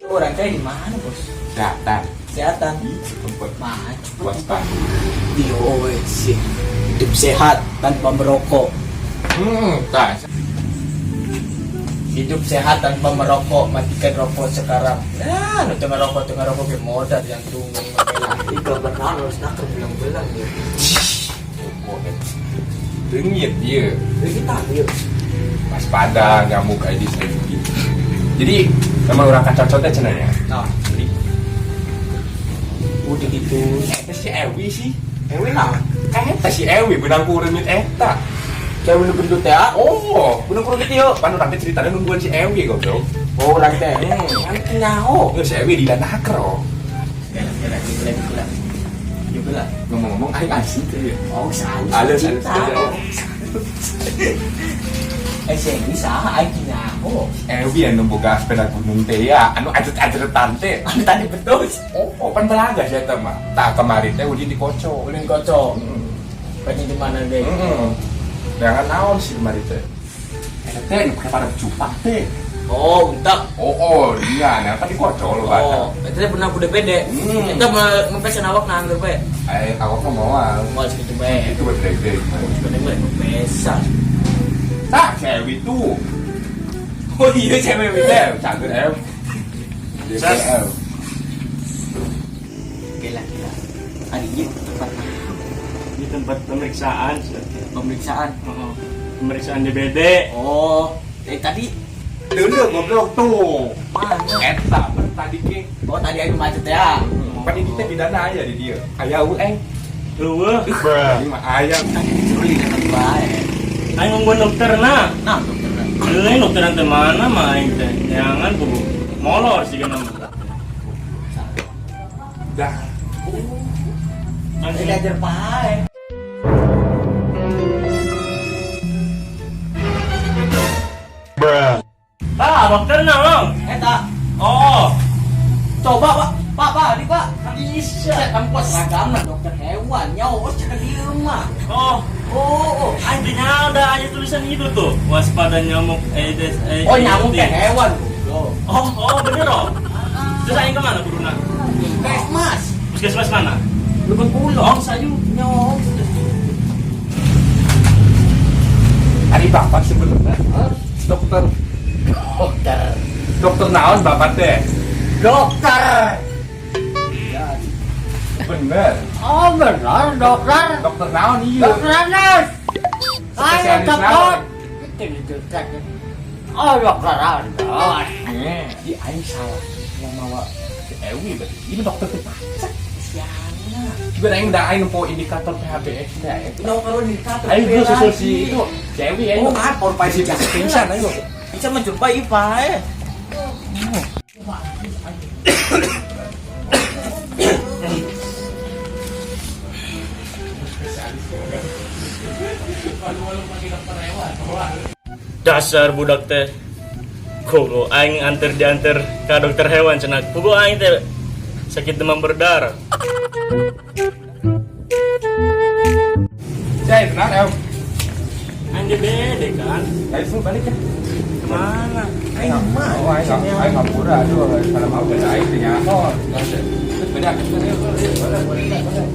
Orang kayak di mana bos? Kesehatan. Kesehatan. Tempat Mana? waspada. Di OSC. Hidup sehat tanpa merokok. Tak. Hidup sehat tanpa merokok. Matikan rokok sekarang. Nah, tengah rokok ke modal yang tunggu. Itu benar harus nak belang-belang ya. Dengit dia. Kita yuk. Waspada nyamuk ID saya begitu. Jadi memang orang kacau-kacau cenanya. Nah, Jadi udah gitu. eta si Ewi sih. Ewe lah. Eta si Ewi benang kuremit eta. Cewek lu gendut ya? Oh, Bunuh kurang gitu yuk. pan orang teh ceritanya nungguan si Ewi goblok. Oh, orang teh. Kan nyaho. Si Ewi di Danakro. Gila. Juga lah. Ngomong-ngomong aing asik teh. Oh, salah. Halus. Saya bisa, aing nyaho. Ewi anu boga sepeda gunung teh ya, anu ajet-ajetan teh. Tadi betul. Oh, pan belaga sih eta mah. Tah kemarin teh ulin di Koco. Ulin kocok. Banyak di mana deh? Jangan naon sih kemarin teh. Eta teh anu pakai pada cupak teh. Oh, untak. Oh, iya, nah kan di Koco lo Oh, itu pernah udah pede. Kita mempesen awak nang be. Aku kok mau Mau segitu be. itu buat gede. Sebenarnya gue pesan. Tak, cewek itu. Oh iya, cewek beda. Canggih em. Sas. Em. Gila. Ini tempat Di tempat pemeriksaan. pemeriksaan. Pemeriksaan DBD. Oh, tadi Dulu goblok tuh. mana? Eta tadi ke. Oh, tadi aku macet ya. Kan ini teh pidana aja di dia. Aya ueng. Luweh. Ini mah ayam. Curi dengan baik. Aing ngomong dokter na. Nah, dokter. Ini dokter nanti mana main teh? Jangan bu. Molor sih kan. Dah. Ini ajar baik. Ah, dokter na lo. Eta, Oh. coba Pak, ini Pak. Bisa. Tempat seragam dokter hewan. Nyawa cek di rumah. Oh. Anjingnya ada aja tulisan itu tuh. Waspada nyamuk Aedes aegypti. Oh, nyamuk ke hewan. Oh, bener oh. Terus aing kemana kuruna? Puskesmas. Puskesmas mana? Lebih pulang sayu nyawa. Hari bapak sebenarnya. Dokter. Dokter naon bapak teh? Dokter. Bener. Oh benar dokter. Dokter naon iya. Dokter Anas. Spesialis Ayo naon? cepat. Oh dokter Anas. Di aing salah. Yang mawa si Ewi berarti. Ini dokter teh pacak. Siana. Juga aing udah aing nempo indikator PHBS teh. Udah kalau indikator. Aing dulu susul si itu. Si Ewi aing. Oh maaf, por Si pingsan aing. bisa menjumpai Pak. Dasar budak teh. Kugo aing diantar ke dokter hewan cenah. Kugo aing teh sakit demam berdarah. Saya benar em. Aing DBD kan. Ayo suruh balik ya. Kemana? Aing ngapura aduh kalau mau beda aing teh nyaho. Beda. Boleh.